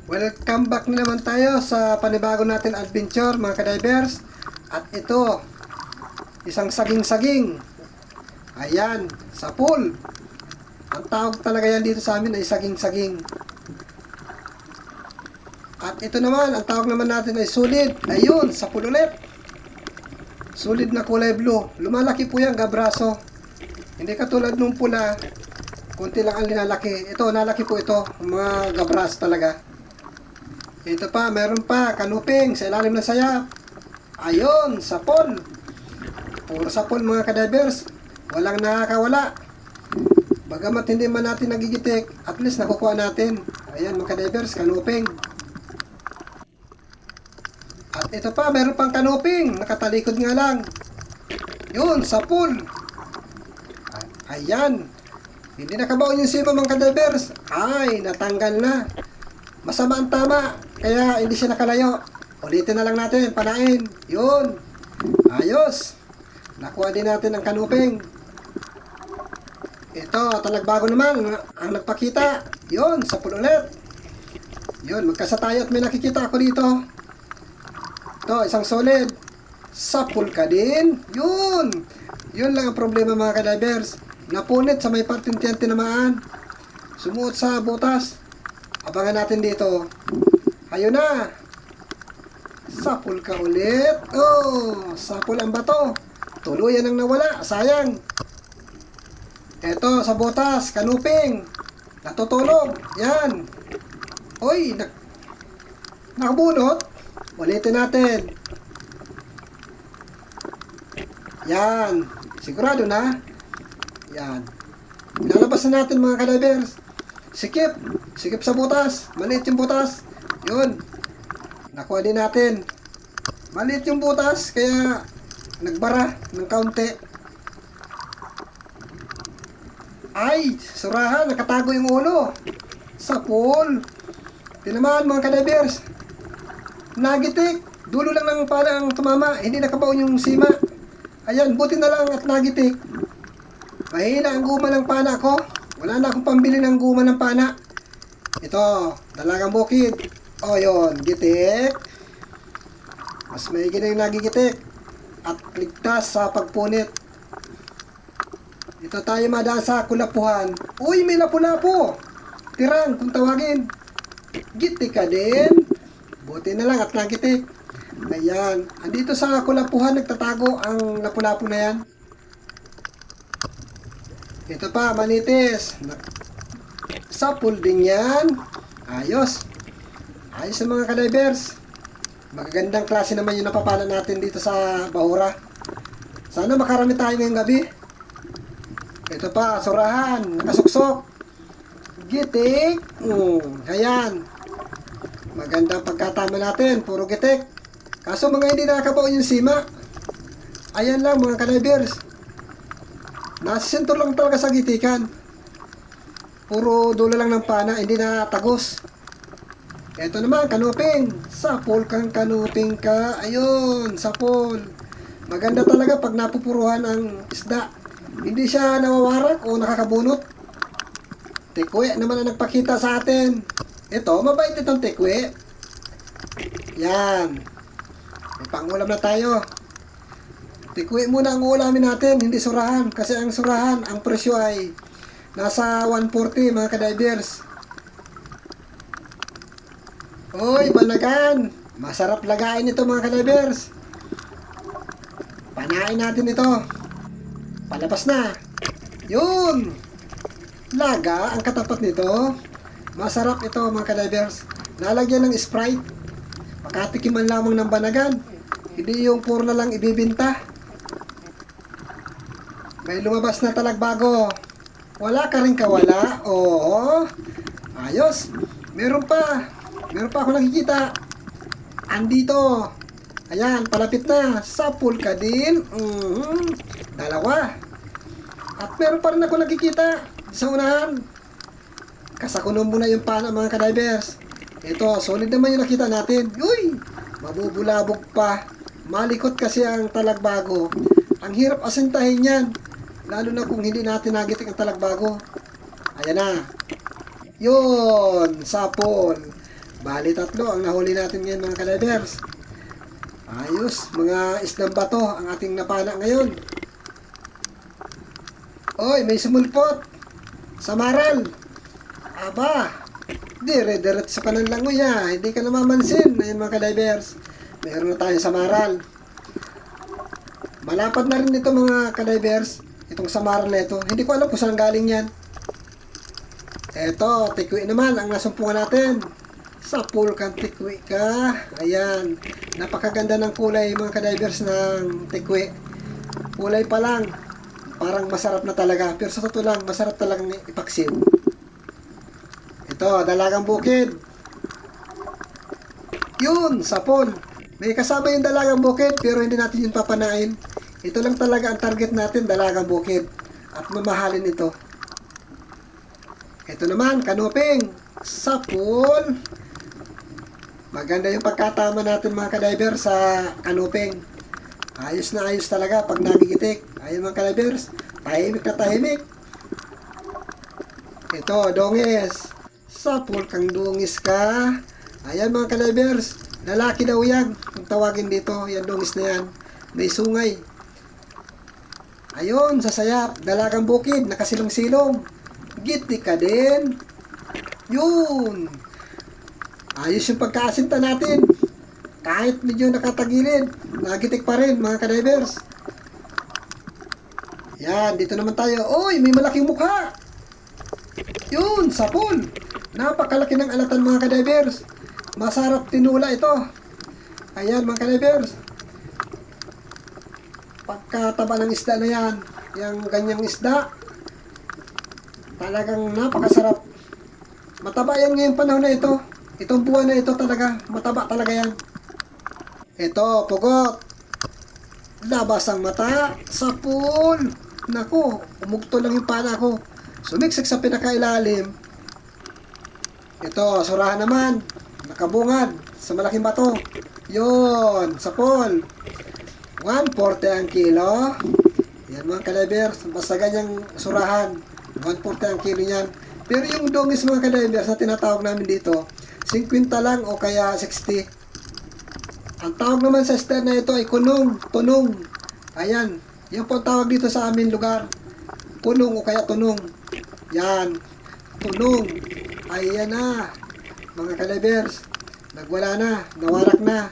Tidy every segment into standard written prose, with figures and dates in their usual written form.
Welcome back na naman tayo sa panibago natin adventure mga kadivers. At ito, isang saging-saging. Ayan, sapul. Ang tawag talaga yan dito sa amin ay saging-saging. At ito naman, ang tawag naman natin ay sulid. Ayun, sapul ulit. Sulid na kulay blue. Lumalaki po yan, gabraso. Hindi katulad nung pula, kunti lang ang linalaki. Ito, nalaki po ito. Mga gabras talaga. Ito pa, meron pa, kanuping sa ilalim ng sayap. Ayun, sapol. Puro sapol mga kadivers. Walang nakakawala. Bagamat hindi man natin nagigitik, at least nakukuha natin. Ayan mga kadivers, kanuping. At ito pa, meron pang kanuping. Nakatalikod nga lang. Yun, sapol. Ayan. Hindi nakabaon yung sima mga kadivers. Ay, natanggal na. Masama ang tama, kaya hindi siya nakalayo. Ulitin na lang natin, panain. Yun. Ayos. Nakuha din natin ang kanuping. Ito, talagbago naman ang nagpakita. Yun, sapul ulit. Yun, magkasa tayo at may nakikita ako dito. Ito, isang solid. Sapul ka din. Yun. Yun lang ang problema mga kadivers. Napunit sa may parteng tiyan tinamaan. Sumuot sa butas. Abangan natin dito. Ayun na. Sapul ka ulit. Oh, sapul ang bato. Tuluyan ang nawala. Sayang. Eto, sa butas. Kanuping. Natutulog. Yan. Oy, nakabunot. Ulitin natin. Yan. Sigurado na. Yan. Ilalabas na natin mga kadivers. Sikip. Sikip sa butas. Maliit yung butas. Yun. Nakuha din natin. Maliit yung butas. Kaya nagbara ng kaunti. Ay, surahan. Nakatago yung ulo. Sapul. Tinamaan mga kadivers. Nagitik. Dulo lang ng pala ang tumama. Hindi nakabaon yung sima. Ayan, buti na lang at nagitik. Mahina ang guma ng pana ko. Wala na akong pambili ng guma ng pana. Ito, dalagang bukid. O yun, gitik. Mas may ginang nagigitik. At ligtas sa pagpunit. Ito tayo madaan sa kulapuhan. Uy, may lapu-lapu. Tirang, kung tawagin. Gitik ka din. Buti na lang at nagitik. Ayan. Andito sa kulapuhan nagtatago ang lapu-lapu na yan. Ito pa, manitis. Sapul din yan. Ayos. Ayos sa mga kadivers. Magagandang klase naman yung napapala natin dito sa Bahura. Sana makarami tayo ngayong gabi. Ito pa, surahan. Nakasuksok. Gitik. Ayan. Magandang pagkatama natin. Puro gitik. Kaso mga hindi nakakabaon yung sima. Ayan lang mga kadivers. Nasa sentro lang talaga sa gitikan. Puro dulo lang ng pana, hindi na tagos. Ito naman, kanuping. Sapul kang kanuping ka. Ayun, sapul. Maganda talaga pag napupuruhan ang isda. Hindi siya nawawarak o nakakabunot. Tikwe naman ang nagpakita sa atin. Ito, mabait itong tikwe. Yan. May pangulam na tayo. Tikwi muna ang ulamin natin, hindi surahan. Kasi ang surahan, ang presyo ay nasa 140 mga kadivers. Uy, panagan. Masarap lagain ito mga kadivers. Panain natin ito. Palabas na. Yun. Laga ang katapat nito. Masarap ito mga kadivers. Lalagyan ng Sprite. Makatikiman lamang ng banagan. Hindi yung puro na lang ibibinta. May lumabas na talagbago. Wala ka rin kawala? Oo. Ayos. Meron pa. Meron pa ako nakikita. Andito. Ayan, palapit na. Sapul ka din. Dalawa. At meron pa rin ako nakikita sa unahan. Kasakunom mo na yung pana mga kadivers. Ito, solid naman yung nakita natin. Uy! Mabubulabog pa. Malikot kasi ang talagbago. Ang hirap asintahin yan. Lalo na kung hindi natin nagitik ang talagbago. Ayan na. Yun, sapol. Bali 3 ang nahuli natin ngayon mga ka-divers. Ayos, mga isdang bato ang ating napana ngayon. Oy, may sumulpot sa maral. Aba, dire-diretso ka ng langoy ha. Hindi ka namamansin. Ayun mga ka-divers, mayroon na tayo sa maral. Malapad na rin ito mga ka-divers, itong sa maral na ito. Hindi ko alam kung saan galing yan. Eto, tikwi naman ang nasumpungan natin. Sa pool kang tikwi ka. Ayan, napakaganda ng kulay mga ka-divers ng tikwi. Kulay pa lang, parang masarap na talaga. Pero sa totoo lang, masarap talagang ipaksiw. Ito, dalagang bukid. Yun, sa pool. May kasama yung dalagang bukid, pero hindi natin yung papanain. Ito lang talaga ang target natin, dalagang bukid. At mamahalin ito. Ito naman, kanuping. Sa pool. Maganda yung pagkatama natin mga ka-divers sa kanuping. Ayos na ayos talaga pag nagigitik. Ayun mga ka-divers, tahimik na tahimik. Ito, dongis. Sa pool kang dungis ka. Ayan mga ka-divers, lalaki daw yan. Kung tawagin dito, yan dungis na yan. May sungay. Ayun, sa sayap, dalagang bukid, nakasilong-silong. Giti ka din. Yun. Ayos yung pagkaasinta natin. Kahit medyo nakatagilid, nagitik pa rin mga ka-divers. Yan, dito naman tayo. Oy, may malaking mukha. Yun, sa pool. Napakalaki ng alatan mga ka-divers. Masarap tinula ito. Ayan mga ka-divers. Pagkataba ng isda na yan, yung ganyang isda, talagang napakasarap. Mataba yan ngayong panahon na ito. Itong buwan na ito talaga, mataba talaga yan. Ito, pugot. Labas ang mata sa pool. Naku, umugto lang yung pana ko. Sumiksik sa pinakailalim. Ito, surahan naman. Nakabungad sa malaking bato. Yun, sa pool. 140 ang kilo. Yan mga ka-divers, basta ganyang surahan. 140 ang kilo yan. Pero yung dongis mga ka-divers na tinatawag namin dito, 50 lang o kaya 60. Ang tawag naman sa isda na ito ay kunong, tunong. Ayan, yan po ang tawag dito sa amin lugar. Kunong o kaya tunong. Yan, tunong. Ayan na, mga ka-divers. Nagwala na, nawarak na.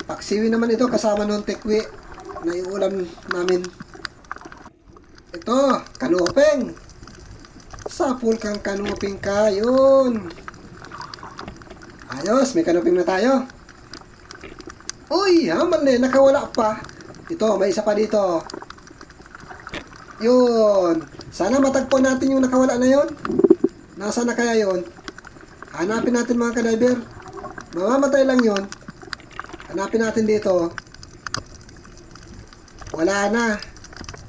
Paksiwi naman ito kasama nung tikwi na iulam namin. Ito, kanuping. Sa pool kang kanuping ka, yun. Ayos, may kanuping na tayo. Uy, haman na, nakawala pa. Ito, may isa pa dito. Yun. Sana matagpo natin yung nakawala na yun. Nasaan na kaya yun? Hanapin natin mga ka-diver. Mamamatay lang yun. Hanapin natin dito. Wala na.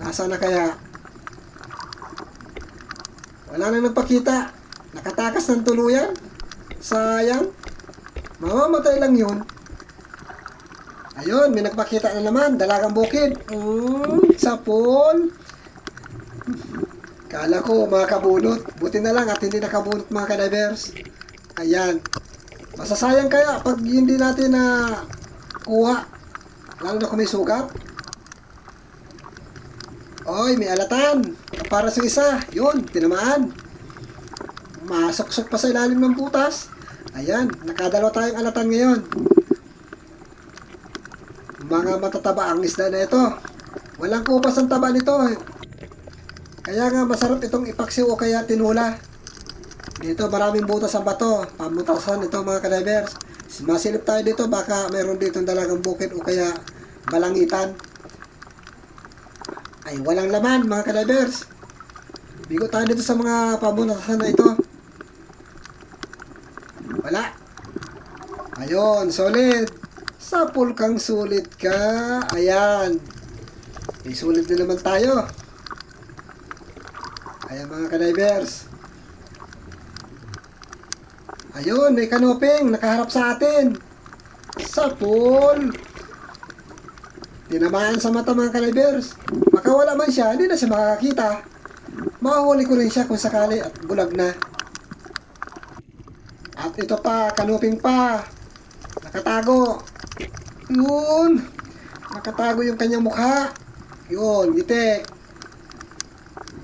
Nasaan na kaya? Wala na nagpakita. Nakatakas ng tuluyan. Sayang. Mamamatay lang yun. Ayun, may nagpakita na naman. Dalagang bukid. Sa pool. Kala ko makabunot. Buti na lang at hindi nakabunot mga ka-divers. Ayan. Masasayang kaya pag hindi natin na kuha. Lalo na kung may sugat. Oy, may alatan. Para sa isa. Yun, tinamaan. Masok-sok pa sa ilalim ng butas. Ayan, nakadalawa tayong alatan ngayon. Mga matataba ang isda na ito. Walang kupas ang taba nito. Kaya nga masarap itong ipaksiw o kaya tinula. Dito maraming butas ang bato. Pamutasan ito mga ka-divers. Masilip tayo dito, baka mayroon dito dalagang bukid o kaya balangitan. Ay walang laman mga ka-divers. Bigo tayo dito sa mga pamutasan na ito. Wala. Ayun, solid. Sa pool kang sulit ka. Ayan. Isulit na naman tayo. Ayan mga ka-divers. Ayun, may kanuping nakaharap sa atin. Sa pool. Tinamaan sa mata mga ka-divers. Makawala man siya, hindi na siya makakakita. Makahuli ko rin siya kung sakali at bulag na. At ito pa, kanuping pa. Nakatago. Yun. Nakatago yung kanyang mukha. Yun, gitik.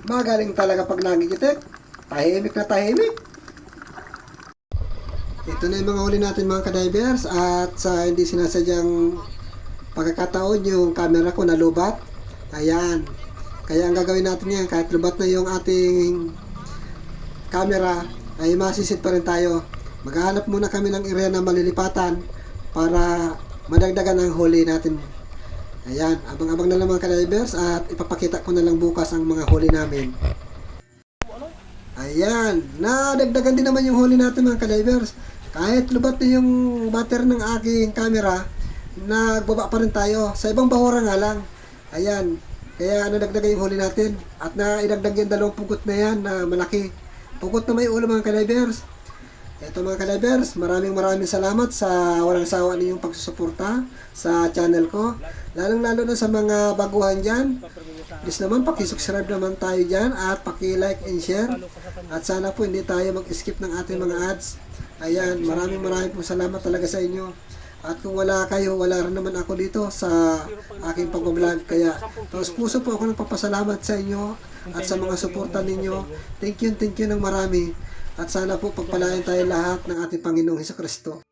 Magaling talaga pag nagigitik. Tahimik na tahimik. Ito na yung mga huli natin mga kadivers. At sa hindi sinasadyang pagkakataon yung camera ko nalubat. Ayan. Kaya ang gagawin natin yan, kahit lubat na yung ating camera, ay masisid pa rin tayo. Maghahanap muna kami ng area na malilipatan para madagdagan ang huli natin. Ayan, abang-abang na lang mga kadivers at ipapakita ko na lang bukas ang mga huli namin. Ayan, nadagdagan din naman yung huli natin mga kadivers. Kahit lubat na yung battery ng aking camera, nagbaba pa rin tayo. Sa ibang bahura nga lang. Ayan, kaya nadagdagan yung huli natin. At naidagdag yung dalawang pugot na yan na malaki. Pugot na may ulo mga kadivers. Ito mga kadivers, maraming salamat sa walang sawa ninyong pagsusuporta sa channel ko. Lalong-lalo na sa mga baguhan dyan. Please naman, pakisubscribe naman tayo dyan at paki-like and share. At sana po hindi tayo mag-skip ng ating mga ads. Ayan, maraming po salamat talaga sa inyo. At kung wala kayo, wala rin naman ako dito sa aking pag-vlog. Kaya, taos puso po ako nagpapasalamat sa inyo at sa mga suporta ninyo. Thank you ng marami. At sana po pagpalain tayo lahat ng ating Panginoong Hesukristo.